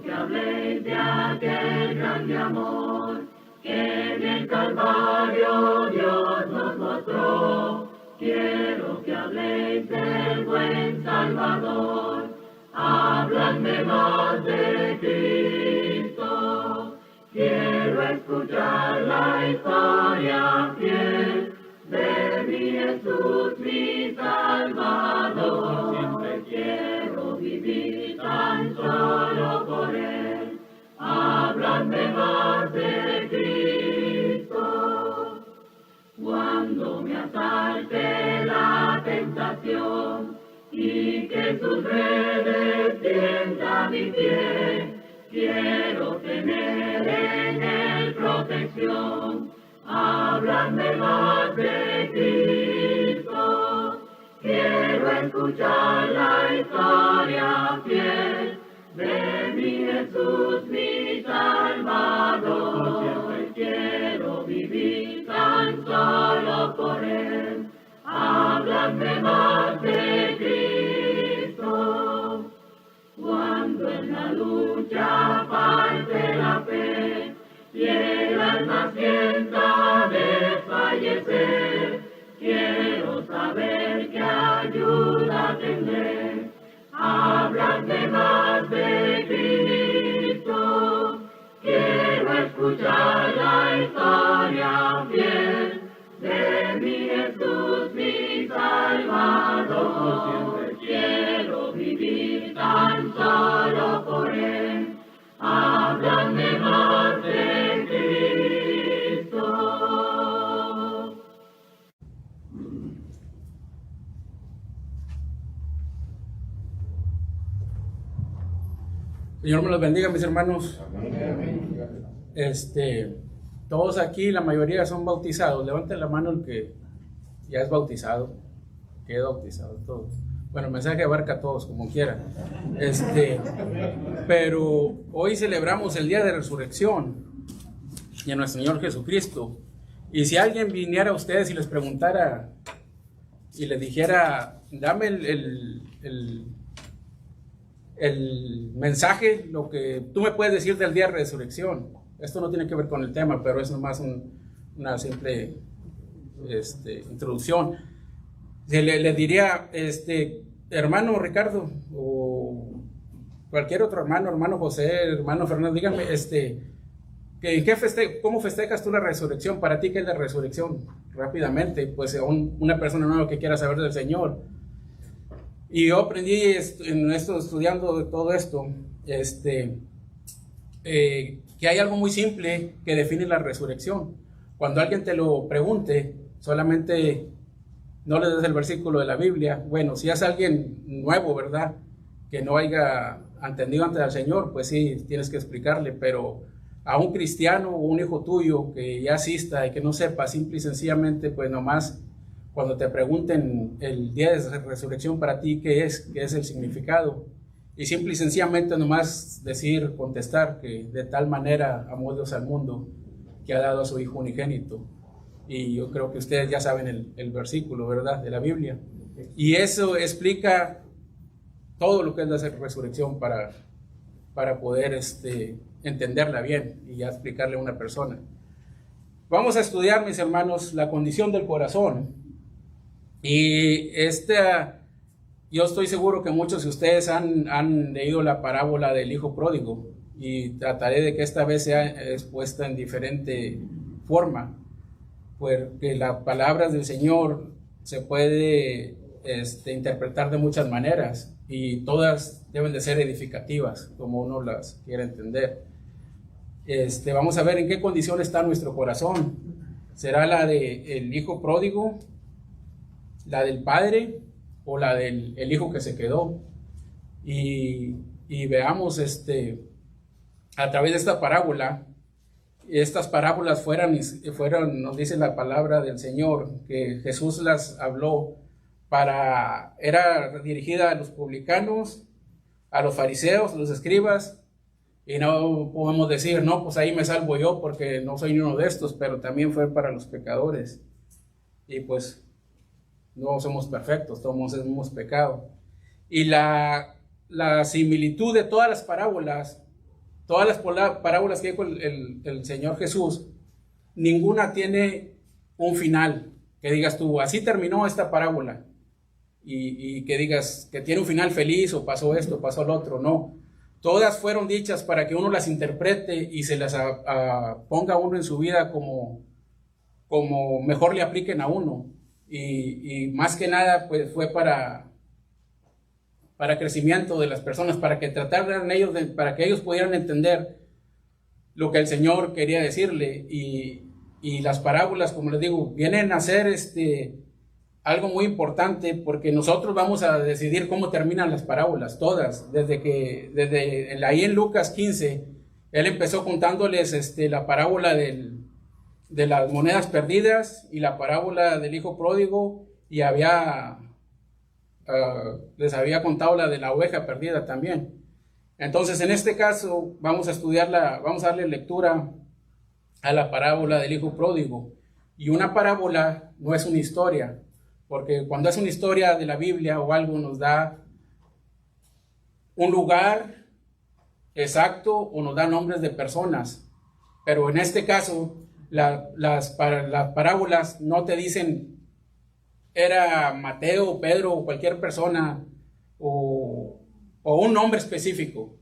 que habléis de aquel grande amor que en el Calvario Dios nos mostró. Quiero que habléis del buen Salvador, habladme más de Cristo. Quiero escuchar la historia fiel de mi Jesús, mi Salvador. Siempre quiero vivir tan solo por Él. Habladme más de Cristo. Cuando me asalte la tentación y que sus redes tienda mi pie, quiero tener en Él protección. Háblame más de Cristo. Quiero escuchar la historia fiel de mi Jesús, mi Salvador. Siempre quiero vivir tan solo por Él. Háblame más de Cristo. Cuando en la lucha falte la fe y el alma sienta desfallecer, quiero saber qué ayuda tendré. Háblame más de Cristo. Quiero escuchar la historia fiel de mi Jesús, mi Salvador. Siempre quiero vivir tan solo por Él. Háblame más de Cristo. Señor me los bendiga, mis hermanos. Todos aquí, la mayoría son bautizados. Levanten la mano el que ya es bautizado. Queda bautizado, todos. Bueno, el mensaje abarca a todos, como quiera. Pero hoy celebramos el día de resurrección de nuestro Señor Jesucristo. Y si alguien viniera a ustedes y les preguntara y les dijera, dame el mensaje, lo que tú me puedes decir del día de resurrección. Esto no tiene que ver con el tema, pero es nomás una simple introducción. Le diría, hermano Ricardo, o cualquier otro hermano José, hermano Fernando, dígame, ¿cómo festejas tú la resurrección? Para ti, ¿qué es la resurrección? Rápidamente, pues una persona nueva que quiera saber del Señor. Y yo aprendí estudiando todo esto, que hay algo muy simple que define la resurrección. Cuando alguien te lo pregunte, solamente no le des el versículo de la Biblia. Bueno, si es alguien nuevo, ¿verdad?, que no haya entendido antes al Señor, pues sí, tienes que explicarle, pero a un cristiano o un hijo tuyo que ya asista y que no sepa, simple y sencillamente, pues nomás, cuando te pregunten el día de resurrección para ti, ¿qué es el significado? Y simple y sencillamente nomás contestar que de tal manera amó Dios al mundo que ha dado a su Hijo unigénito. Y yo creo que ustedes ya saben el versículo, ¿verdad?, de la Biblia. Y eso explica todo lo que es la resurrección para poder entenderla bien y ya explicarle a una persona. Vamos a estudiar, mis hermanos, la condición del corazón. Y yo estoy seguro que muchos de ustedes han leído la parábola del hijo pródigo, y trataré de que esta vez sea expuesta en diferente forma, porque las palabras del Señor se puede interpretar de muchas maneras, y todas deben de ser edificativas, como uno las quiere entender. Vamos a ver en qué condición está nuestro corazón. ¿Será la del hijo pródigo, la del padre, o la del hijo que se quedó? Y veamos a través de esta parábola. Estas parábolas fueron, nos dice la palabra del Señor, que Jesús las habló era dirigida a los publicanos, a los fariseos, los escribas, y no podemos decir, no, pues ahí me salvo yo porque no soy uno de estos, pero también fue para los pecadores. Y pues no somos perfectos, todos hemos pecado. Y la similitud de todas las parábolas todas las parábolas que dijo el Señor Jesús, ninguna tiene un final, que digas tú, así terminó esta parábola, y que digas que tiene un final feliz, o pasó esto, pasó lo otro. No, todas fueron dichas para que uno las interprete y se las ponga uno en su vida como mejor le apliquen a uno, y más que nada pues fue para crecimiento de las personas, para que trataran ellos para que ellos pudieran entender lo que el Señor quería decirle. Y las parábolas, como les digo, vienen a ser algo muy importante, porque nosotros vamos a decidir cómo terminan las parábolas, todas, desde ahí en Lucas 15, él empezó contándoles la parábola de las monedas perdidas y la parábola del hijo pródigo, y les había contado la de la oveja perdida también. Entonces, en este caso, vamos a darle lectura a la parábola del hijo pródigo. Y una parábola no es una historia, porque cuando es una historia de la Biblia o algo, nos da un lugar exacto o nos da nombres de personas. Pero en este caso, las parábolas no te dicen era Mateo, Pedro o cualquier persona, o un nombre específico,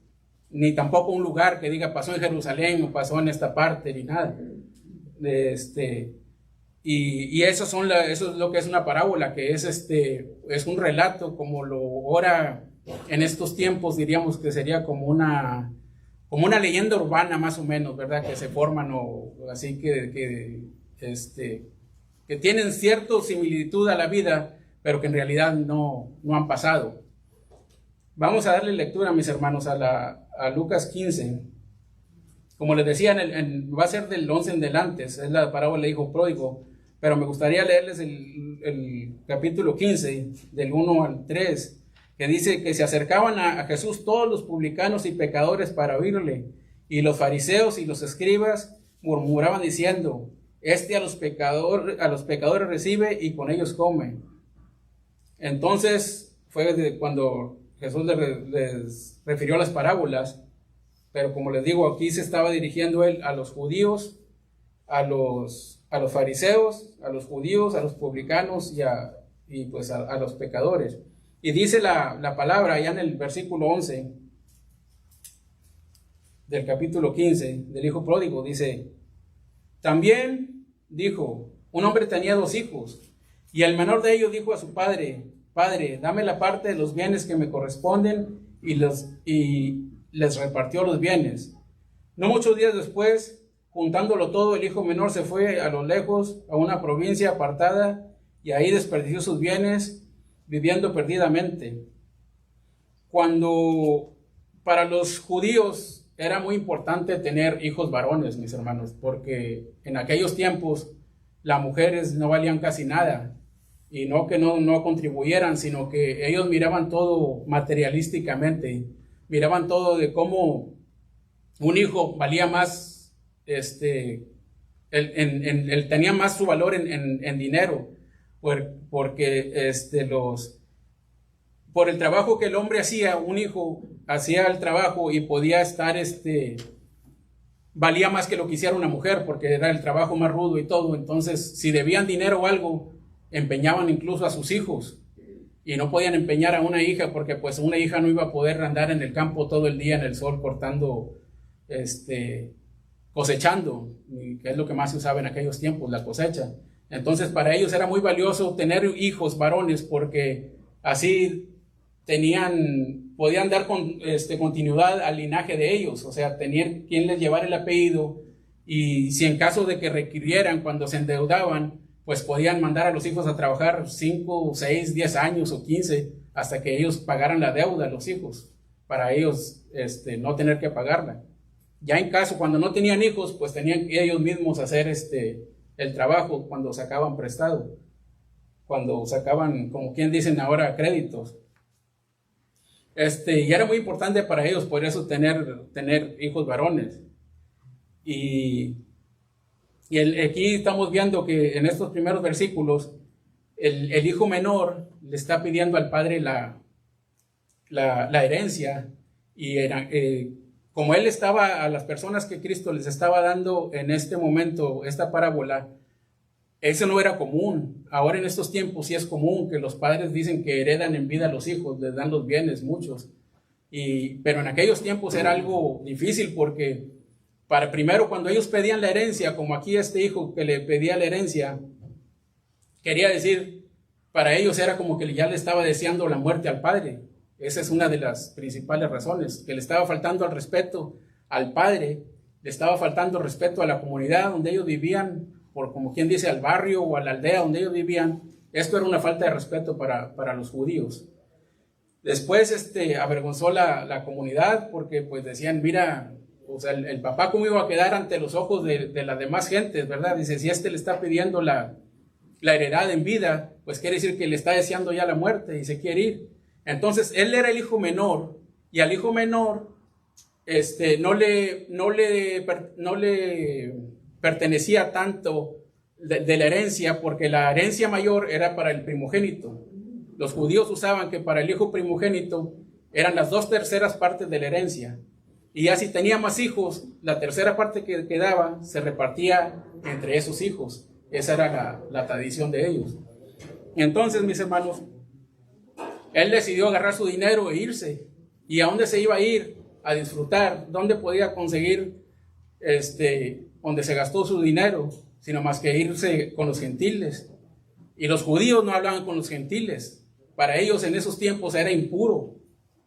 ni tampoco un lugar que diga pasó en Jerusalén o pasó en esta parte, ni nada. Y eso es lo que es una parábola, que es un relato, como lo ahora en estos tiempos diríamos que sería como una leyenda urbana más o menos, ¿verdad? Que se forman, o así que tienen cierta similitud a la vida, pero que en realidad no han pasado. Vamos a darle lectura, mis hermanos, a Lucas 15. Como les decía, va a ser del 11 en delante, es la parábola del hijo pródigo, pero me gustaría leerles el capítulo 15, del 1 al 3, que dice que se acercaban a Jesús todos los publicanos y pecadores para oírle, y los fariseos y los escribas murmuraban diciendo: a los pecadores recibe y con ellos come. Entonces fue cuando Jesús les refirió las parábolas, pero como les digo, aquí se estaba dirigiendo él a los judíos, a los fariseos, a los judíos, a los publicanos y pues a los pecadores. Y dice la palabra allá en el versículo 11 del capítulo 15 del hijo pródigo, dice: también dijo, un hombre tenía 2 hijos, y el menor de ellos dijo a su padre: Padre, dame la parte de los bienes que me corresponden, y les repartió los bienes. No muchos días después, juntándolo todo, el hijo menor se fue a lo lejos, a una provincia apartada, y ahí desperdició sus bienes, viviendo perdidamente. Cuando para los judíos era muy importante tener hijos varones, mis hermanos, porque en aquellos tiempos las mujeres no valían casi nada, y no que no contribuyeran, sino que ellos miraban todo materialísticamente, miraban todo de cómo un hijo valía más, él tenía más su valor en dinero, porque por el trabajo que el hombre hacía, un hijo hacía el trabajo y podía estar, valía más que lo que hiciera una mujer, porque era el trabajo más rudo y todo. Entonces, si debían dinero o algo, empeñaban incluso a sus hijos, y no podían empeñar a una hija, porque pues una hija no iba a poder andar en el campo todo el día en el sol cortando, cosechando, que es lo que más se usaba en aquellos tiempos, la cosecha. Entonces para ellos era muy valioso tener hijos varones, porque así podían dar continuidad al linaje de ellos, o sea, tenían quien les llevara el apellido, y si en caso de que requirieran, cuando se endeudaban, pues podían mandar a los hijos a trabajar 5, 6, 10 años o 15, hasta que ellos pagaran la deuda a los hijos, para ellos no tener que pagarla. Ya en caso, cuando no tenían hijos, pues tenían que ellos mismos hacer el trabajo cuando sacaban prestado, cuando sacaban, como quien dicen ahora, créditos. Y era muy importante para ellos, por eso tener hijos varones. Y aquí estamos viendo que en estos primeros versículos, el hijo menor le está pidiendo al padre la herencia, y como él estaba a las personas que Cristo les estaba dando en este momento, esta parábola, eso no era común. Ahora en estos tiempos sí es común que los padres dicen que heredan en vida a los hijos, les dan los bienes, muchos. Pero en aquellos tiempos era algo difícil porque primero cuando ellos pedían la herencia, como aquí este hijo que le pedía la herencia, quería decir, para ellos era como que ya le estaba deseando la muerte al padre. Esa es una de las principales razones, que le estaba faltando al respeto al padre, le estaba faltando respeto a la comunidad donde ellos vivían, por como quien dice al barrio o a la aldea donde ellos vivían. Esto era una falta de respeto para los judíos. Después avergonzó la comunidad porque pues decían, mira, o sea, el papá cómo iba a quedar ante los ojos de las demás gentes, ¿verdad? Dice, si le está pidiendo la heredad en vida, pues quiere decir que le está deseando ya la muerte y se quiere ir. Entonces, él era el hijo menor y al hijo menor no le pertenecía tanto de la herencia, porque la herencia mayor era para el primogénito. Los judíos usaban que para el hijo primogénito eran las 2/3 partes de la herencia. Y ya si tenía más hijos, la tercera parte que quedaba se repartía entre esos hijos. Esa era la tradición de ellos. Entonces, mis hermanos, él decidió agarrar su dinero e irse. ¿Y a dónde se iba a ir? A disfrutar. ¿Dónde podía conseguir donde se gastó su dinero? Sino más que irse con los gentiles. Y los judíos no hablaban con los gentiles. Para ellos en esos tiempos era impuro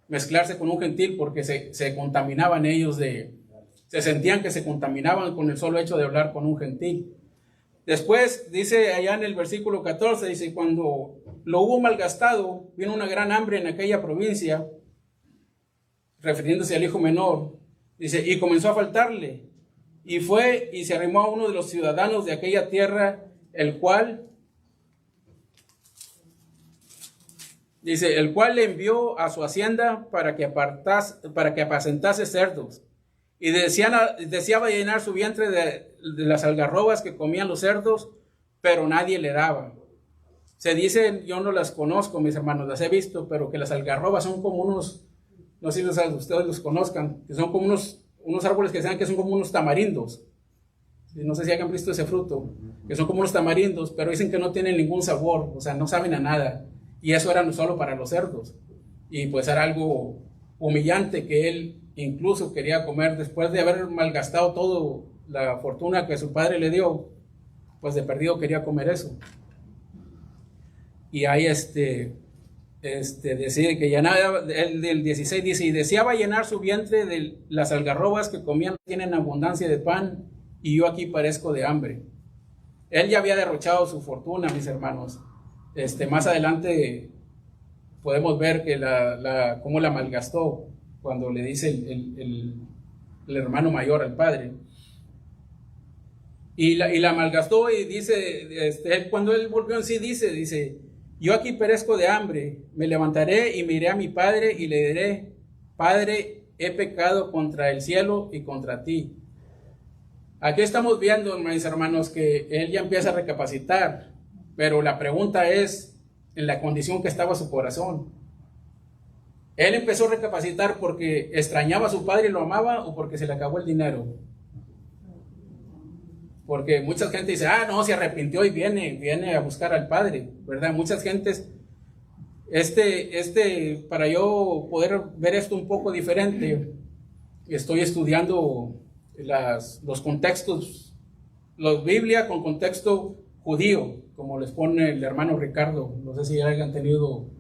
mezclarse con un gentil porque se contaminaban ellos se sentían que se contaminaban con el solo hecho de hablar con un gentil. Después dice allá en el versículo 14, dice, cuando lo hubo malgastado, vino una gran hambre en aquella provincia, refiriéndose al hijo menor, dice, y comenzó a faltarle, y fue y se arrimó a uno de los ciudadanos de aquella tierra, el cual le envió a su hacienda para que apacentase cerdos, y deseaba llenar su vientre de las algarrobas que comían los cerdos, pero nadie le daba. Se dice, yo no las conozco, mis hermanos, las he visto, pero que las algarrobas son como unos, no sé si ustedes los conozcan, que son como unos árboles que son como unos tamarindos. No sé si hayan visto ese fruto, que son como unos tamarindos, pero dicen que no tienen ningún sabor, o sea, no saben a nada. Y eso era no solo para los cerdos. Y pues era algo humillante que él incluso quería comer después de haber malgastado toda la fortuna que su padre le dio, pues de perdido quería comer eso. Y ahí decide que llenaba, el del 16 dice, y deseaba llenar su vientre de las algarrobas que comían, tienen abundancia de pan, y yo aquí padezco de hambre. Él ya había derrochado su fortuna, mis hermanos. Más adelante podemos ver que cómo la malgastó cuando le dice el hermano mayor al padre. Y la malgastó y dice, cuando él volvió en sí, dice, yo aquí perezco de hambre, me levantaré y me iré a mi padre y le diré, Padre, he pecado contra el cielo y contra ti. Aquí estamos viendo, mis hermanos, que él ya empieza a recapacitar, pero la pregunta es en la condición que estaba su corazón. Él empezó a recapacitar porque extrañaba a su padre y lo amaba, o porque se le acabó el dinero. Porque mucha gente dice, no, se arrepintió y viene a buscar al padre, ¿verdad? Muchas gentes, para yo poder ver esto un poco diferente, estoy estudiando los contextos, los Biblia con contexto judío, como les pone el hermano Ricardo, no sé si hayan tenido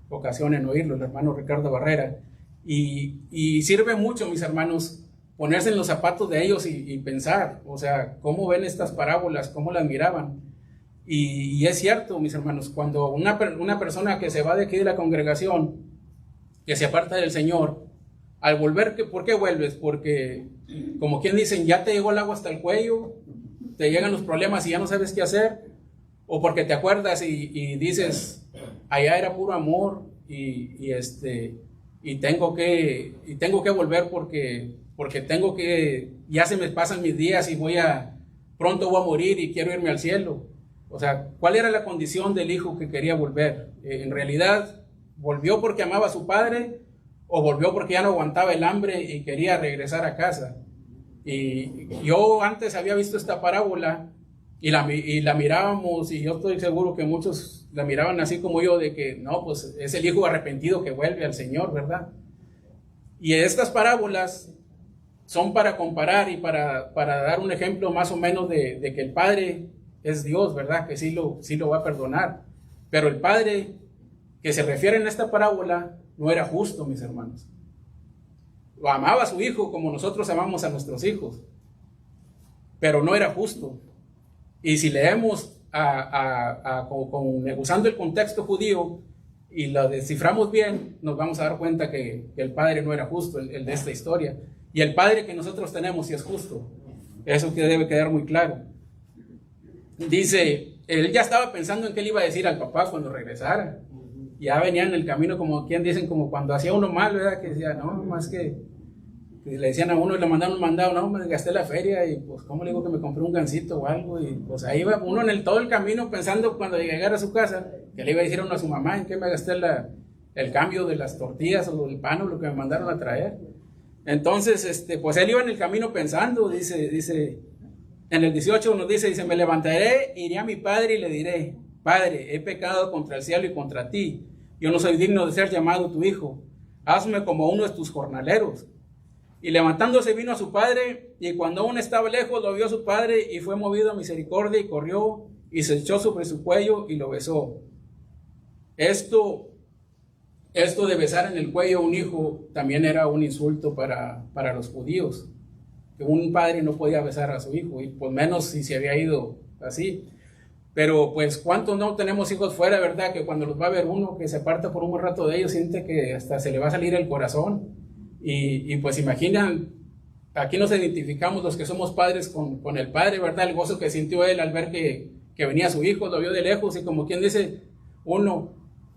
ocasión en oírlo, el hermano Ricardo Barrera, y sirve mucho, mis hermanos, ponerse en los zapatos de ellos y pensar, o sea, cómo ven estas parábolas, cómo las miraban. Y es cierto, mis hermanos, cuando una persona que se va de aquí de la congregación, que se aparta del Señor, al volver, ¿por qué vuelves? Porque, como quien dicen, ya te llegó el agua hasta el cuello, te llegan los problemas y ya no sabes qué hacer, o porque te acuerdas y dices, allá era puro amor y tengo que volver porque ya se me pasan mis días y pronto voy a morir y quiero irme al cielo. O sea, ¿cuál era la condición del hijo que quería volver? En realidad, ¿volvió porque amaba a su padre o volvió porque ya no aguantaba el hambre y quería regresar a casa. Y yo antes había visto esta parábola y la mirábamos, y yo estoy seguro que muchos la miraban así como yo, de que no, pues es el hijo arrepentido que vuelve al Señor, ¿verdad? Y estas parábolas son para comparar y para dar un ejemplo más o menos de que el Padre es Dios, ¿verdad? Que sí lo va a perdonar. Pero el Padre que se refiere en esta parábola no era justo, mis hermanos. Lo amaba a su hijo como nosotros amamos a nuestros hijos, pero no era justo. Y si leemos usando el contexto judío y lo desciframos bien, nos vamos a dar cuenta que el Padre no era justo, el de esta historia. Y el Padre que nosotros tenemos sí es justo. Eso que debe quedar muy claro. Dice, él ya estaba pensando en qué le iba a decir al papá cuando regresara. Ya venía en el camino, como quien dicen, como cuando hacía uno mal, ¿verdad? Que decía, no, más que le decían a uno y le mandaron un mandado, no, me gasté la feria y pues, ¿cómo le digo que me compré un gansito o algo? Y pues ahí va uno en todo el camino pensando cuando llegara a su casa, que le iba a decir a uno a su mamá, ¿en qué me gasté el cambio de las tortillas o del pan o lo que me mandaron a traer? Entonces, pues él iba en el camino pensando, dice, en el 18 nos dice, me levantaré, iré a mi padre y le diré, Padre, he pecado contra el cielo y contra ti, yo no soy digno de ser llamado tu hijo, hazme como uno de tus jornaleros. Y levantándose vino a su padre, y cuando aún estaba lejos lo vio su padre, y fue movido a misericordia, y corrió, y se echó sobre su cuello, y lo besó. Esto de besar en el cuello a un hijo también era un insulto para los judíos, que un padre no podía besar a su hijo, y pues menos si se había ido así. Pero pues cuántos no tenemos hijos fuera, ¿verdad? Que cuando los va a ver uno que se aparta por un buen rato de ellos, siente que hasta se le va a salir el corazón. Y pues imaginan, aquí nos identificamos los que somos padres con el padre, ¿verdad? El gozo que sintió él al ver que venía su hijo, lo vio de lejos, y como quien dice, uno,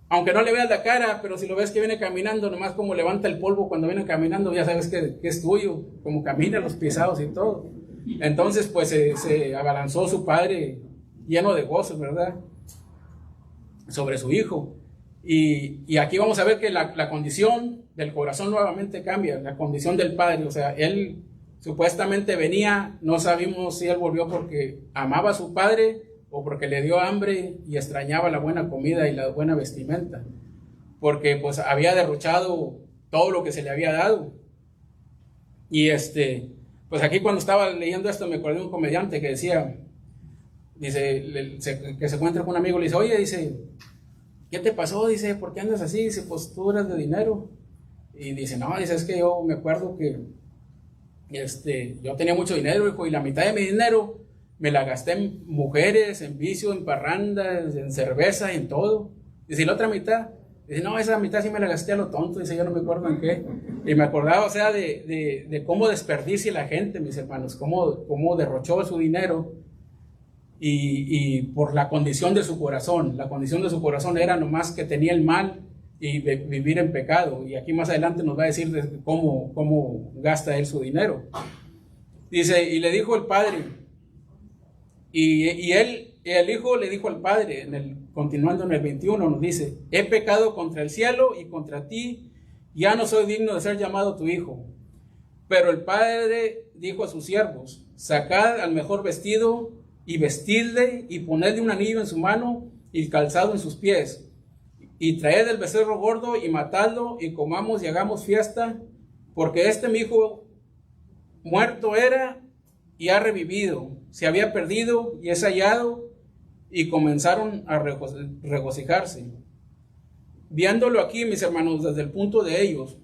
aunque no le veas la cara, pero si lo ves que viene caminando, nomás como levanta el polvo cuando viene caminando, ya sabes que es tuyo, como camina, los pisados y todo. Entonces pues se abalanzó su padre lleno de gozo, ¿verdad? Sobre su hijo. Y aquí vamos a ver que la condición del corazón nuevamente cambia, la condición del padre. O sea, él supuestamente venía, no sabemos si él volvió porque amaba a su padre o porque le dio hambre y extrañaba la buena comida y la buena vestimenta, porque pues había derrochado todo lo que se le había dado. Y pues aquí cuando estaba leyendo esto me acordé de un comediante que decía, dice, que se encuentra con un amigo, le dice, oye, dice, ¿qué te pasó? Dice, ¿por qué andas así? Dice, pues tú eres de dinero. Y dice, no, dice, es que yo me acuerdo que yo tenía mucho dinero, hijo, y la mitad de mi dinero me la gasté en mujeres, en vicio, en parrandas, en cerveza, en todo. Dice, y la otra mitad, dice, no, esa mitad sí me la gasté a lo tonto, dice, yo no me acuerdo en qué. Y me acordaba, o sea, de cómo desperdicia la gente, mis hermanos, cómo derrochó su dinero. Y por la condición de su corazón. La condición de su corazón era nomás que tenía el mal y vivir en pecado. Y aquí más adelante nos va a decir cómo gasta él su dinero. Dice, y le dijo el padre, y el hijo le dijo al padre, continuando en el 21, nos dice, he pecado contra el cielo y contra ti, ya no soy digno de ser llamado tu hijo. Pero el padre dijo a sus siervos, sacad al mejor vestido y vestidle y ponedle un anillo en su mano y calzado en sus pies, y traed el becerro gordo y matadlo y comamos y hagamos fiesta, porque mi hijo muerto era y ha revivido, se había perdido y es hallado. Y comenzaron a regocijarse. Viéndolo aquí, mis hermanos, desde el punto de ellos,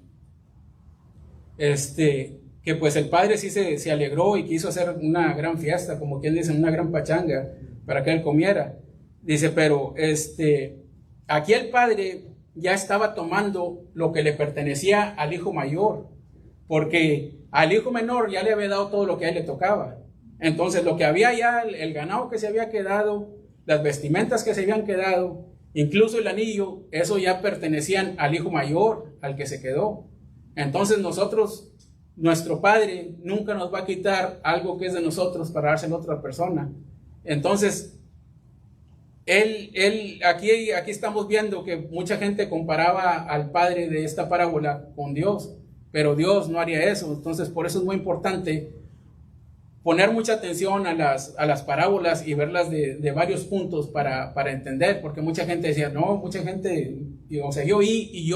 que pues el padre sí se alegró y quiso hacer una gran fiesta, como quien dice, una gran pachanga para que él comiera. Dice, pero aquí el padre ya estaba tomando lo que le pertenecía al hijo mayor, porque al hijo menor ya le había dado todo lo que a él le tocaba. Entonces lo que había ya, el ganado que se había quedado, las vestimentas que se habían quedado, incluso el anillo, eso ya pertenecían al hijo mayor, al que se quedó. Entonces nuestro padre nunca nos va a quitar algo que es de nosotros para dárselo a otra persona. Entonces aquí estamos viendo que mucha gente comparaba al padre de esta parábola con Dios, pero Dios no haría eso. Entonces, por eso es muy importante poner mucha atención a las parábolas y verlas de varios puntos para entender, porque mucha gente decía, no, mucha gente, o sea, yo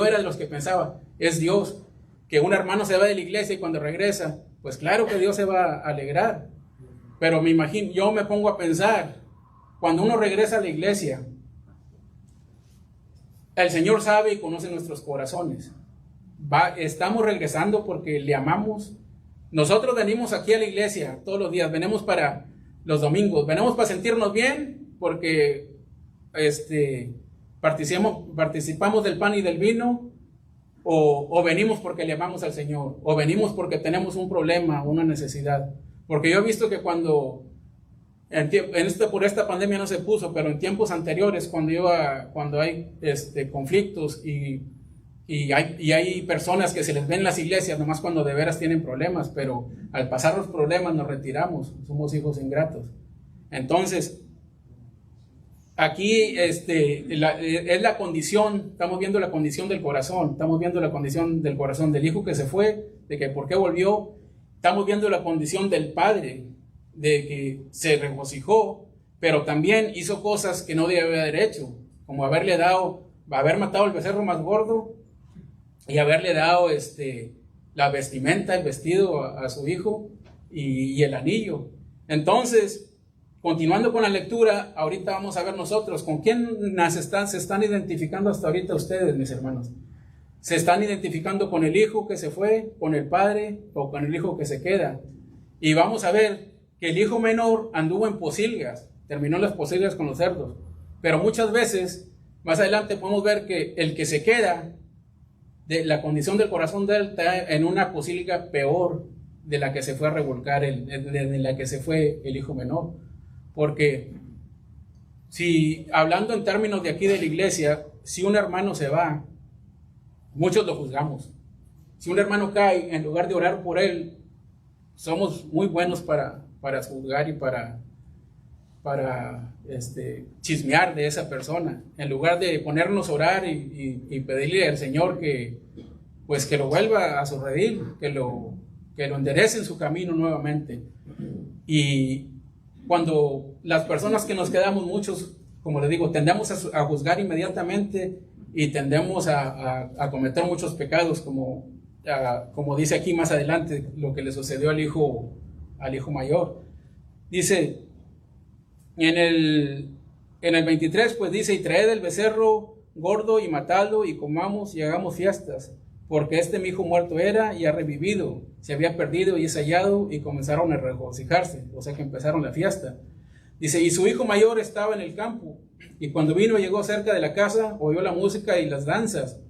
era de los que pensaba, es Dios, que un hermano se va de la iglesia y cuando regresa, pues claro que Dios se va a alegrar, pero me imagino, yo me pongo a pensar, cuando uno regresa a la iglesia, el Señor sabe y conoce nuestros corazones. Estamos regresando porque le amamos. Nosotros venimos aquí a la iglesia todos los días, venimos para los domingos, venimos para sentirnos bien porque participamos del pan y del vino, o venimos porque le amamos al Señor, o venimos porque tenemos un problema, una necesidad. Porque yo he visto que cuando por esta pandemia no se puso, pero en tiempos anteriores, cuando hay conflictos y hay personas que se les ven en las iglesias, nomás cuando de veras tienen problemas, pero al pasar los problemas nos retiramos, somos hijos ingratos. Entonces, aquí es la condición, estamos viendo la condición del corazón, estamos viendo la condición del corazón del hijo que se fue, de que por qué volvió, estamos viendo la condición del padre, de que se regocijó, pero también hizo cosas que no debía haber hecho, como haber matado el becerro más gordo y haberle dado la vestimenta, el vestido a su hijo y el anillo. Entonces, continuando con la lectura, ahorita vamos a ver nosotros con quién se están identificando hasta ahorita ustedes, mis hermanos. ¿Se están identificando con el hijo que se fue, con el padre o con el hijo que se queda? Y vamos a ver que el hijo menor anduvo en posilgas, terminó las posilgas con los cerdos, pero muchas veces, más adelante podemos ver que el que se queda, de la condición del corazón de él, está en una posilga peor de la que se fue a revolcar, de la que se fue el hijo menor. Porque si, hablando en términos de aquí de la iglesia, si un hermano se va, muchos lo juzgamos. Si un hermano cae, en lugar de orar por él, somos muy buenos para juzgar y para chismear de esa persona, en lugar de ponernos a orar y pedirle al Señor que lo vuelva a su redil, que lo enderece en su camino nuevamente. Y cuando las personas que nos quedamos, muchos, como les digo, tendemos a juzgar inmediatamente y tendemos a cometer muchos pecados, como dice aquí más adelante lo que le sucedió al hijo mayor. Dice en el 23, pues dice, y traed el becerro gordo y matadlo y comamos y hagamos fiestas, porque mi hijo muerto era y ha revivido, se había perdido y es hallado, y comenzaron a regocijarse, o sea que empezaron la fiesta. Dice, y su hijo mayor estaba en el campo, y cuando vino y llegó cerca de la casa, oyó la música y las danzas,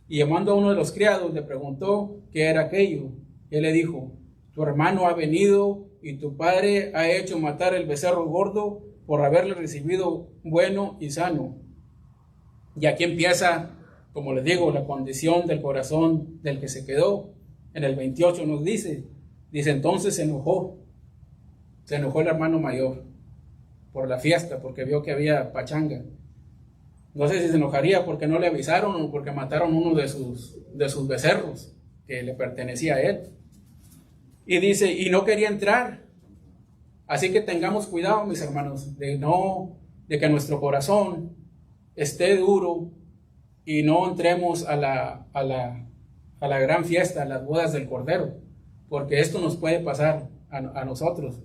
y llamando a uno de los criados le preguntó qué era aquello. Él le dijo, tu hermano ha venido y tu padre ha hecho matar el becerro gordo por haberle recibido bueno y sano. Y aquí empieza, como les digo, la condición del corazón del que se quedó. En el 28 nos dice, entonces se enojó el hermano mayor por la fiesta, porque vio que había pachanga. No sé si se enojaría porque no le avisaron o porque mataron uno de sus becerros que le pertenecía a él. Y dice, y no quería entrar. Así que tengamos cuidado, mis hermanos, de que nuestro corazón esté duro y no entremos a la gran fiesta, a las bodas del Cordero, porque esto nos puede pasar a nosotros.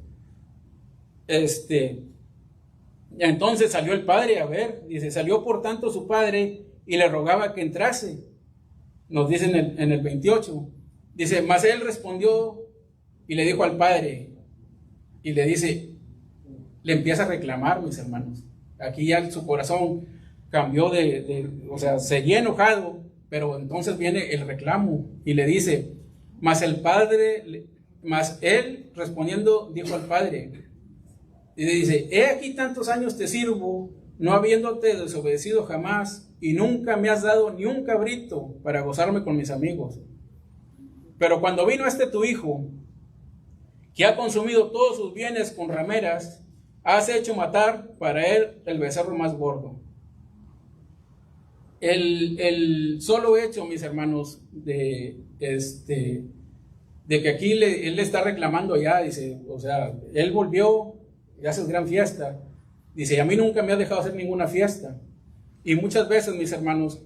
Entonces salió el padre a ver, dice, salió por tanto su padre y le rogaba que entrase. Nos dice en el 28, dice, mas él respondió y le dijo al padre, y le dice, le empieza a reclamar, mis hermanos. Aquí ya su corazón cambió o sea, seguía enojado, pero entonces viene el reclamo y le dice, mas él respondiendo dijo al padre, y le dice, he aquí tantos años te sirvo, no habiéndote desobedecido jamás, y nunca me has dado ni un cabrito para gozarme con mis amigos. Pero cuando vino tu hijo, que ha consumido todos sus bienes con rameras, has hecho matar para él el becerro más gordo. El solo hecho, mis hermanos, de que aquí él le está reclamando ya, dice, o sea, él volvió y hace gran fiesta. Dice, a mí nunca me ha dejado hacer ninguna fiesta. Y muchas veces, mis hermanos,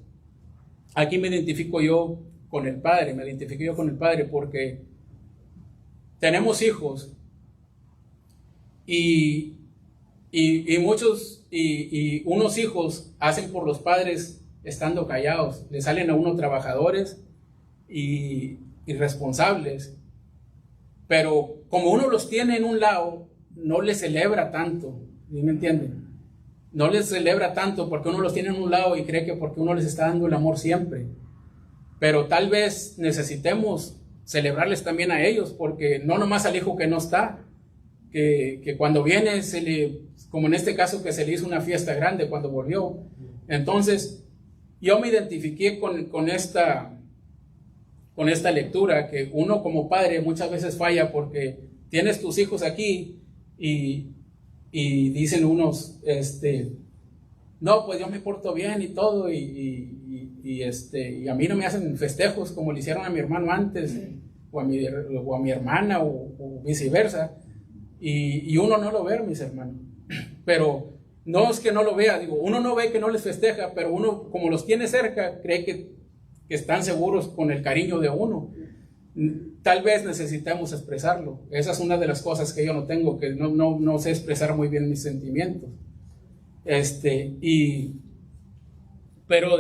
aquí me identifico yo con el Padre, porque tenemos hijos y muchos, y unos hijos hacen por los padres estando callados, le salen a uno trabajadores y responsables, pero como uno los tiene en un lado, no les celebra tanto, ¿sí me entienden? No les celebra tanto porque uno los tiene en un lado y cree que porque uno les está dando el amor siempre, pero tal vez necesitemos celebrarles también a ellos, porque no nomás al hijo que no está, que cuando viene, como en este caso que se le hizo una fiesta grande cuando volvió. Entonces, yo me identifiqué con esta lectura, que uno como padre muchas veces falla porque tienes tus hijos aquí y dicen unos, no, pues yo me porto bien y todo, y a mí no me hacen festejos como le hicieron a mi hermano antes, o a mi hermana, o viceversa, y uno no lo ve, mis hermanos. Pero no es que no lo vea, digo, uno no ve que no les festeja, pero uno, como los tiene cerca, cree que están seguros con el cariño de uno. Tal vez necesitamos expresarlo. Esa es una de las cosas que yo no tengo, que no sé expresar muy bien mis sentimientos. Pero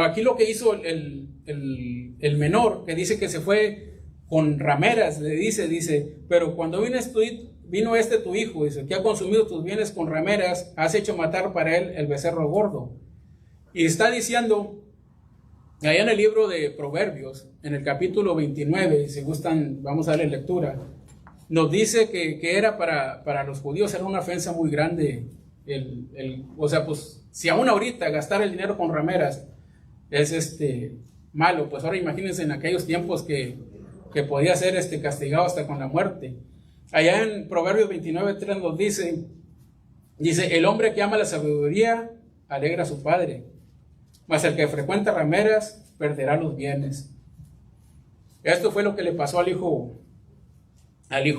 aquí lo que hizo el menor, que dice que se fue con rameras, le dice, pero cuando vino tu hijo, dice, que ha consumido tus bienes con rameras, has hecho matar para él el becerro gordo. Y está diciendo, allá en el libro de Proverbios, en el capítulo 29, si gustan, vamos a darle lectura, nos dice que era para los judíos, era una ofensa muy grande, o sea, pues, si aún ahorita gastar el dinero con rameras es malo, pues ahora imagínense en aquellos tiempos que podía ser castigado hasta con la muerte. Allá en Proverbios 29:3 nos dice, el hombre que ama la sabiduría alegra a su padre, mas el que frecuenta rameras perderá los bienes. Esto fue lo que le pasó al hijo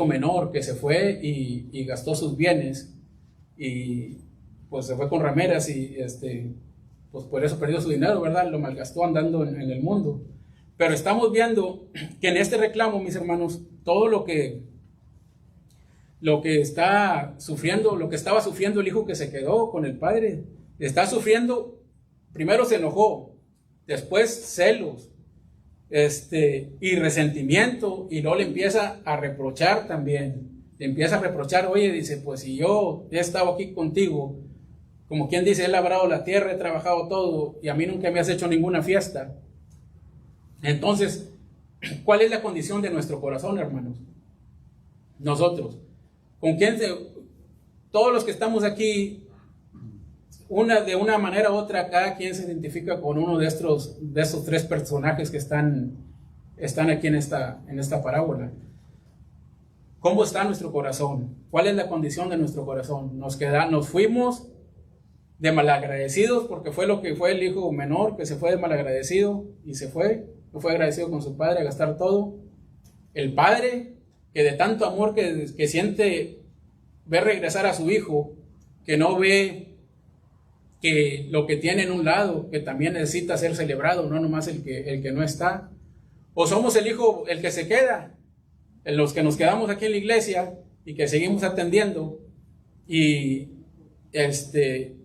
menor, que se fue y gastó sus bienes, y pues se fue con rameras y pues por eso perdió su dinero, ¿verdad? Lo malgastó andando en el mundo. Pero estamos viendo que en este reclamo, mis hermanos, todo lo que está sufriendo, lo que estaba sufriendo el hijo que se quedó con el padre, está sufriendo, primero se enojó, después celos, y resentimiento, y luego le empieza a reprochar también, oye, dice, pues si yo he estado aquí contigo, como quien dice, he labrado la tierra, he trabajado todo, y a mí nunca me has hecho ninguna fiesta. Entonces, ¿cuál es la condición de nuestro corazón, hermanos? Nosotros, todos los que estamos aquí, de una manera u otra, cada quien se identifica con uno de estos tres personajes que están aquí en esta parábola. ¿Cómo está nuestro corazón? ¿Cuál es la condición de nuestro corazón? Nos fuimos de malagradecidos, porque fue lo que fue el hijo menor, que se fue de malagradecido y no fue agradecido con su padre a gastar todo. El padre, que de tanto amor que siente, ve regresar a su hijo, que no ve que lo que tiene en un lado, que también necesita ser celebrado, no nomás el que no está. O somos el hijo, el que se queda, los que nos quedamos aquí en la iglesia y que seguimos atendiendo, y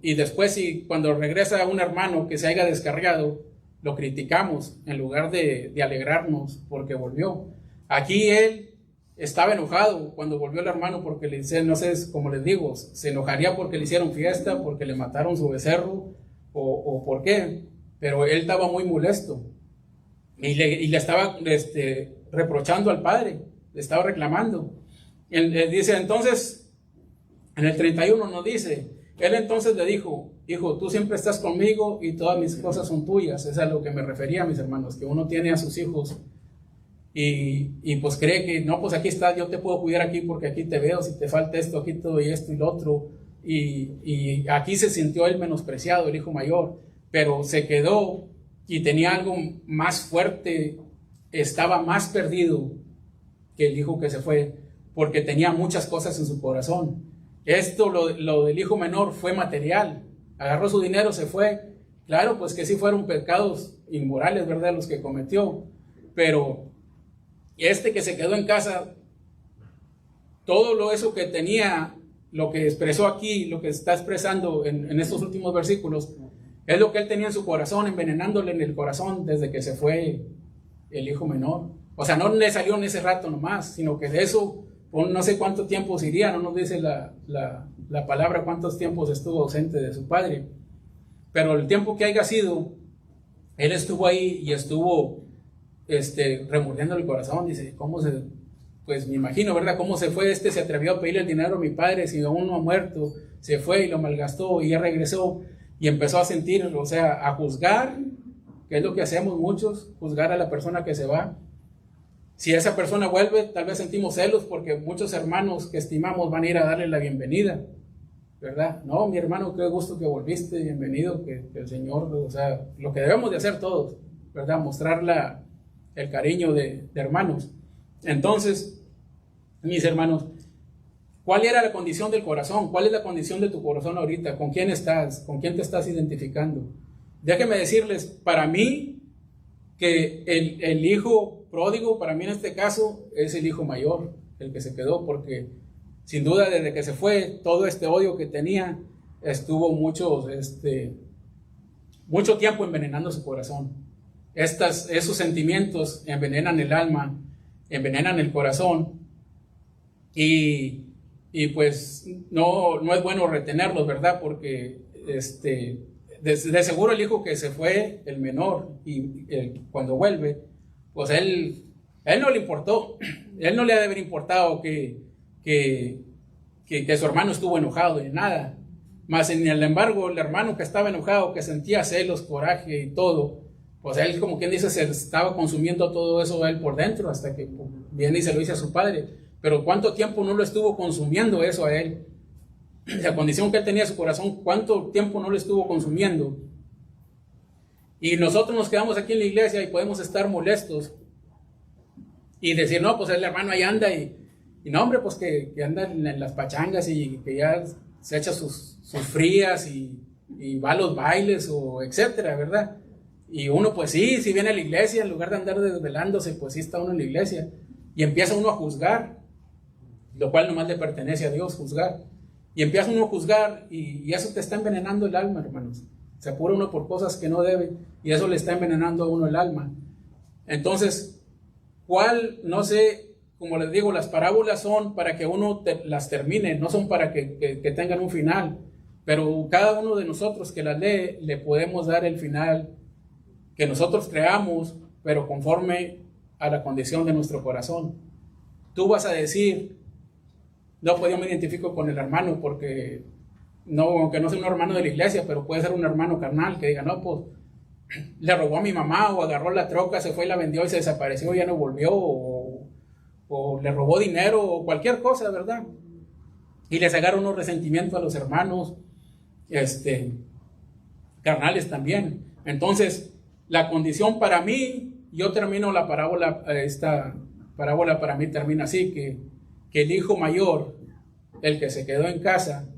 después, cuando regresa un hermano que se haya descarriado, lo criticamos en lugar de alegrarnos porque volvió. Aquí él estaba enojado cuando volvió el hermano, porque no sé, como les digo, se enojaría porque le hicieron fiesta, porque le mataron su becerro, o por qué, pero él estaba muy molesto y le estaba reprochando al padre, le estaba reclamando. Él dice entonces, en el 31 nos dice, él entonces le dijo, hijo, tú siempre estás conmigo y todas mis cosas son tuyas. Es a lo que me refería, mis hermanos, que uno tiene a sus hijos y pues cree que no, pues aquí está, yo te puedo cuidar aquí porque aquí te veo, si te falta esto, aquí todo y esto y lo otro, y aquí se sintió él menospreciado, el hijo mayor, pero se quedó y tenía algo más fuerte, estaba más perdido que el hijo que se fue, porque tenía muchas cosas en su corazón. Esto, lo del hijo menor, fue material, agarró su dinero, se fue. Claro, pues que sí fueron pecados inmorales, ¿verdad?, los que cometió, pero este que se quedó en casa, todo eso que tenía, lo que expresó aquí, lo que está expresando en estos últimos versículos, es lo que él tenía en su corazón, envenenándole en el corazón desde que se fue el hijo menor. O sea, no le salió en ese rato nomás, sino que de eso, no sé cuánto tiempo se iría, no nos dice la palabra cuántos tiempos estuvo ausente de su padre. Pero el tiempo que haya sido, él estuvo ahí y estuvo remordiendo el corazón. Dice, pues me imagino, ¿verdad? Cómo se fue se atrevió a pedirle el dinero a mi padre, si aún no ha muerto, se fue y lo malgastó y ya regresó y empezó a sentir, o sea, a juzgar, que es lo que hacemos muchos, juzgar a la persona que se va. Si esa persona vuelve, tal vez sentimos celos porque muchos hermanos que estimamos van a ir a darle la bienvenida, ¿verdad? No, mi hermano, qué gusto que volviste, bienvenido, que el Señor, o sea, lo que debemos de hacer todos, ¿verdad? Mostrar el cariño de hermanos. Entonces, mis hermanos, ¿cuál era la condición del corazón? ¿Cuál es la condición de tu corazón ahorita? ¿Con quién estás? ¿Con quién te estás identificando? Déjenme decirles, para mí, que el hijo pródigo, para mí en este caso, es el hijo mayor, el que se quedó, porque sin duda desde que se fue, todo este odio que tenía, estuvo mucho tiempo envenenando su corazón. Esos sentimientos envenenan el alma, envenenan el corazón, y pues no es bueno retenerlos, ¿verdad? Porque de seguro el hijo que se fue, el menor, y cuando vuelve, pues él no le importó, él no le ha de haber importado que su hermano estuvo enojado y nada, más sin embargo el hermano que estaba enojado, que sentía celos, coraje y todo, pues él, como quien dice, se estaba consumiendo todo eso él por dentro, hasta que viene y se lo dice a su padre. Pero ¿cuánto tiempo no lo estuvo consumiendo eso a él? La condición que él tenía en su corazón, ¿cuánto tiempo no lo estuvo consumiendo? Y nosotros nos quedamos aquí en la iglesia y podemos estar molestos y decir, no, pues el hermano ahí anda y no, hombre, pues que anda en las pachangas y que ya se echa sus frías y va a los bailes o etcétera, ¿verdad? Y uno, pues sí, si viene a la iglesia, en lugar de andar desvelándose, pues sí está uno en la iglesia. Y empieza uno a juzgar, lo cual nomás le pertenece a Dios, juzgar. Y empieza uno a juzgar y eso te está envenenando el alma, hermanos. Se apura uno por cosas que no debe y eso le está envenenando a uno el alma. Entonces, no sé, como les digo, las parábolas son para que uno las termine, no son para que tengan un final. Pero cada uno de nosotros que las lee, le podemos dar el final que nosotros creamos, pero conforme a la condición de nuestro corazón. Tú vas a decir, no, pues yo me identifico con el hermano porque, no, aunque no sea un hermano de la iglesia, pero puede ser un hermano carnal que diga, no, pues le robó a mi mamá o agarró la troca, se fue y la vendió y se desapareció y ya no volvió, o le robó dinero o cualquier cosa, ¿verdad? Y les agarra unos resentimientos a los hermanos carnales también. Entonces, la condición para mí, yo termino la parábola, esta parábola para mí termina así, que el hijo mayor, el que se quedó en casa,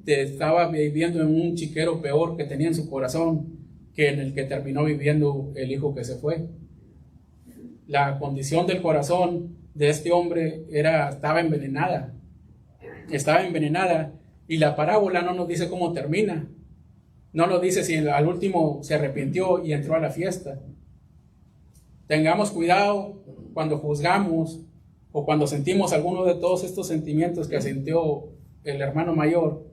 estaba viviendo en un chiquero peor que tenía en su corazón que en el que terminó viviendo el hijo que se fue. La condición del corazón de este hombre estaba envenenada, y la parábola no nos dice cómo termina. No nos dice si al último se arrepintió y entró a la fiesta. Tengamos cuidado cuando juzgamos o cuando sentimos alguno de todos estos sentimientos que sintió el hermano mayor,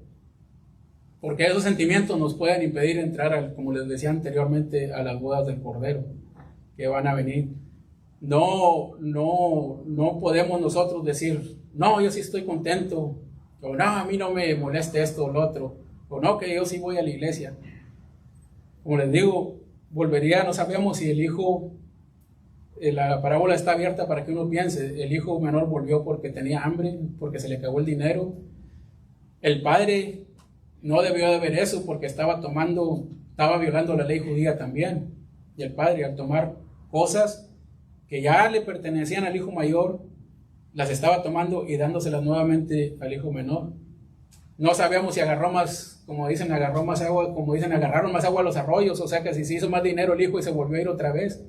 porque esos sentimientos nos pueden impedir entrar, como les decía anteriormente, a las bodas del Cordero que van a venir. No podemos nosotros decir, no, yo sí estoy contento, o no, a mí no me moleste esto o lo otro, o no, que yo sí voy a la iglesia. Como les digo, no sabemos si el hijo La parábola está abierta para que uno piense. El hijo menor volvió porque tenía hambre, porque se le acabó el dinero. El padre no debió de ver eso porque estaba violando la ley judía también. Y el padre, al tomar cosas que ya le pertenecían al hijo mayor, las estaba tomando y dándoselas nuevamente al hijo menor. No sabemos si agarró más, como dicen, agarraron más agua a los arroyos, o sea que si se hizo más dinero el hijo y se volvió a ir otra vez.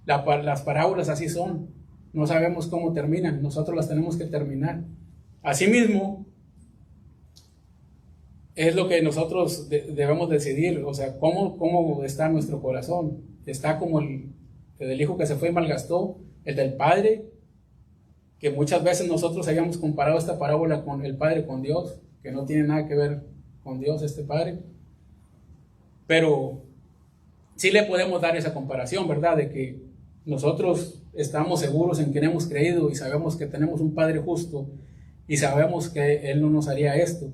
Las parábolas así son. No sabemos cómo terminan, nosotros las tenemos que terminar. Asimismo, es lo que nosotros debemos decidir, o sea, cómo está nuestro corazón. Está como el del hijo que se fue y malgastó, el del padre, que muchas veces nosotros habíamos comparado esta parábola con el padre con Dios, que no tiene nada que ver con Dios este padre, pero sí le podemos dar esa comparación, ¿verdad? De que nosotros estamos seguros en quien hemos creído y sabemos que tenemos un Padre justo y sabemos que Él no nos haría esto.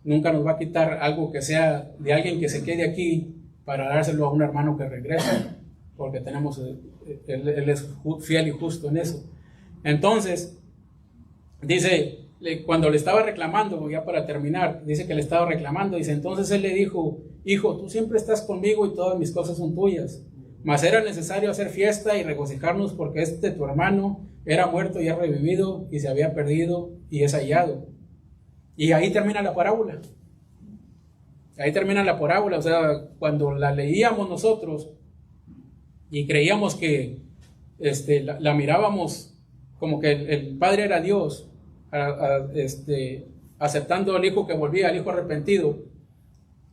Nunca nos va a quitar algo que sea de alguien que se quede aquí para dárselo a un hermano que regrese, porque Él es fiel y justo en eso. Entonces, dice, cuando le estaba reclamando, ya para terminar, dice que le estaba reclamando, dice, entonces Él le dijo, hijo, tú siempre estás conmigo y todas mis cosas son tuyas. Mas era necesario hacer fiesta y regocijarnos porque tu hermano era muerto y ha revivido y se había perdido y es hallado. Y ahí termina la parábola. Ahí termina la parábola. O sea, cuando la leíamos nosotros y creíamos que la mirábamos como que el Padre era Dios, aceptando al hijo que volvía, al hijo arrepentido,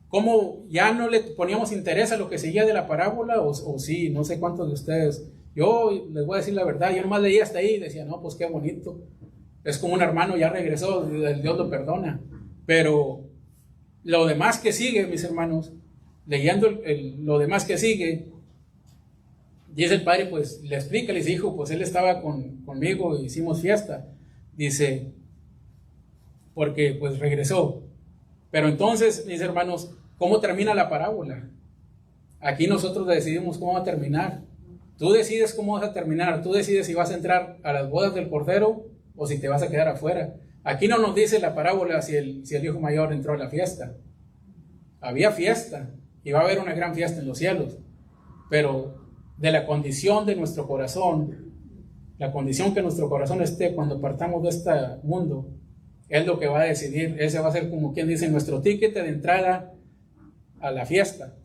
¿cómo ya no le poníamos interés a lo que seguía de la parábola? O sí, no sé cuántos de ustedes. Yo les voy a decir la verdad, yo nomás leía hasta ahí y decía, no, pues qué bonito. Es como un hermano, ya regresó, el Dios lo perdona. Pero lo demás que sigue, mis hermanos, leyendo lo demás que sigue, dice el padre, pues le explica, le dice, hijo, pues él estaba conmigo, hicimos fiesta. Dice, porque pues regresó. Pero entonces, mis hermanos, ¿cómo termina la parábola? Aquí nosotros decidimos cómo va a terminar. Tú decides cómo vas a terminar. Tú decides si vas a entrar a las bodas del Cordero o si te vas a quedar afuera. Aquí no nos dice la parábola si el hijo mayor entró a la fiesta. Había fiesta y va a haber una gran fiesta en los cielos. Pero de la condición de nuestro corazón, la condición que nuestro corazón esté cuando partamos de este mundo, es lo que va a decidir. Ese va a ser, como quien dice, nuestro ticket de entrada a la fiesta.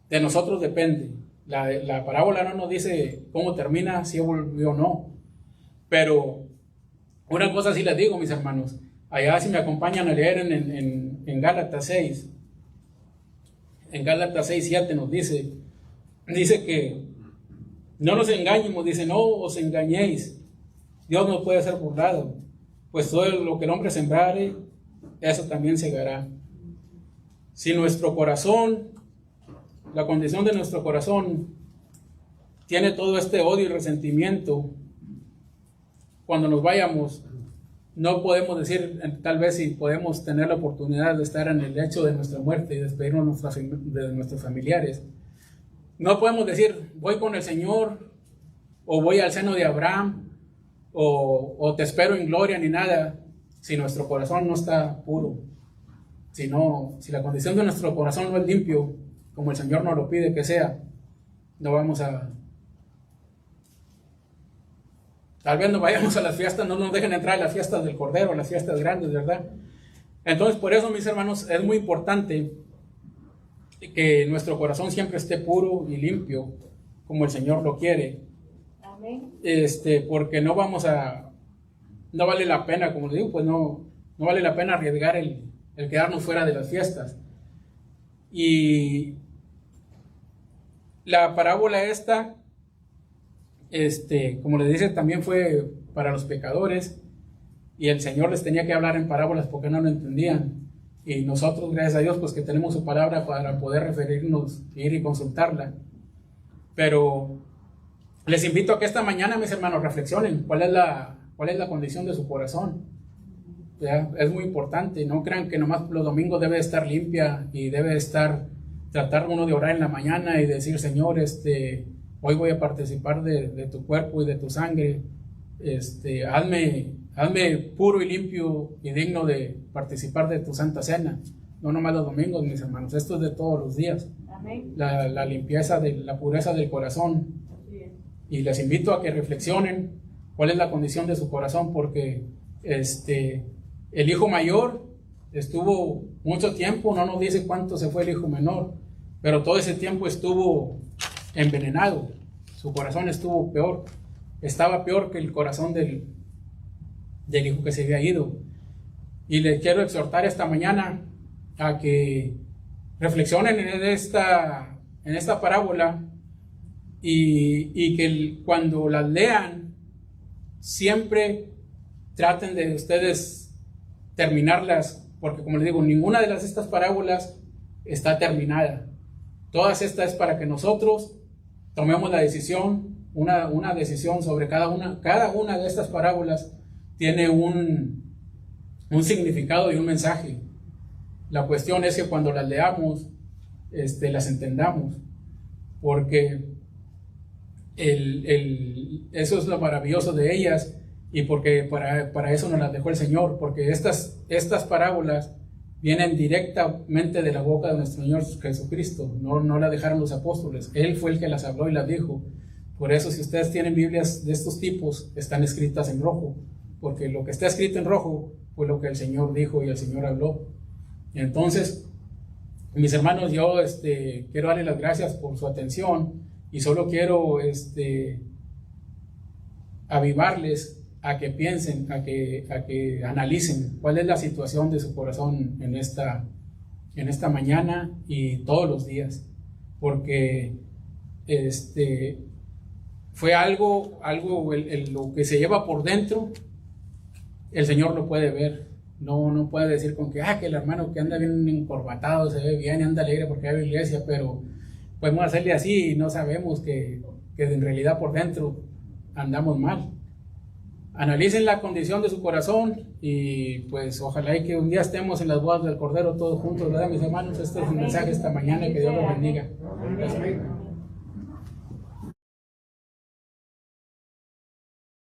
De nosotros depende. La parábola no nos dice cómo termina, si volvió o no. Pero una cosa sí les digo, mis hermanos. Allá, si me acompañan a leer en Gálatas 6, en Gálatas 6, 7 nos dice que no nos engañemos, dice, no os engañéis. Dios no puede ser burlado. Pues todo lo que el hombre sembrare, eso también segará. Si nuestro corazón, la condición de nuestro corazón, tiene todo este odio y resentimiento, cuando nos vayamos, no podemos decir, tal vez si podemos tener la oportunidad de estar en el lecho de nuestra muerte y despedirnos de nuestros familiares. No podemos decir, voy con el Señor, o voy al seno de Abraham, o te espero en gloria, ni nada, si nuestro corazón no está puro. Si la condición de nuestro corazón no es limpio, como el Señor nos lo pide que sea, no vamos a... Tal vez no vayamos a las fiestas, no nos dejen entrar a las fiestas del Cordero, las fiestas grandes, ¿verdad? Entonces, por eso, mis hermanos, es muy importante que nuestro corazón siempre esté puro y limpio, como el Señor lo quiere. Porque no vale la pena, como le digo, pues no vale la pena arriesgar el quedarnos fuera de las fiestas. Y la parábola esta, como les dice, también fue para los pecadores, y el Señor les tenía que hablar en parábolas porque no lo entendían. Y nosotros, gracias a Dios, pues que tenemos su palabra para poder referirnos, ir y consultarla. Pero les invito a que esta mañana, mis hermanos, reflexionen cuál es la condición de su corazón. ¿Ya? Es muy importante. No crean que nomás los domingos debe estar limpia y debe tratar uno de orar en la mañana y decir, Señor, hoy voy a participar de tu cuerpo y de tu sangre, hazme puro y limpio y digno de participar de tu Santa Cena. No nomás los domingos, mis hermanos, esto es de todos los días. Amén. La limpieza, la pureza del corazón. Y les invito a que reflexionen cuál es la condición de su corazón, porque el hijo mayor estuvo mucho tiempo, no nos dice cuánto se fue el hijo menor, pero todo ese tiempo estuvo envenenado, su corazón estuvo peor, estaba peor que el corazón del hijo que se había ido. Y les quiero exhortar esta mañana a que reflexionen en esta parábola y que cuando las lean siempre traten de ustedes terminarlas, porque como les digo, ninguna de estas parábolas está terminada. Todas estas es para que nosotros tomemos la decisión, una decisión sobre cada una de estas parábolas tiene un significado y un mensaje. La cuestión es que cuando las leamos, las entendamos, porque eso es lo maravilloso de ellas, y porque para eso nos las dejó el Señor, porque estas parábolas vienen directamente de la boca de nuestro Señor Jesucristo, no las dejaron los apóstoles, Él fue el que las habló y las dijo. Por eso, si ustedes tienen Biblias de estos tipos, están escritas en rojo, porque lo que está escrito en rojo fue lo que el Señor dijo y el Señor habló. Entonces, mis hermanos, yo quiero darles las gracias por su atención y solo quiero avivarles a que piensen, a que analicen cuál es la situación de su corazón en esta mañana y todos los días, porque fue algo lo que se lleva por dentro, el Señor lo puede ver. No puede decir con que el hermano que anda bien encorbatado se ve bien y anda alegre porque hay iglesia, pero podemos hacerle así y no sabemos que en realidad por dentro andamos mal. Analicen la condición de su corazón y pues ojalá y que un día estemos en las bodas del Cordero todos juntos, ¿verdad, mis hermanos? Este es el mensaje esta mañana, que Dios los bendiga. Gracias.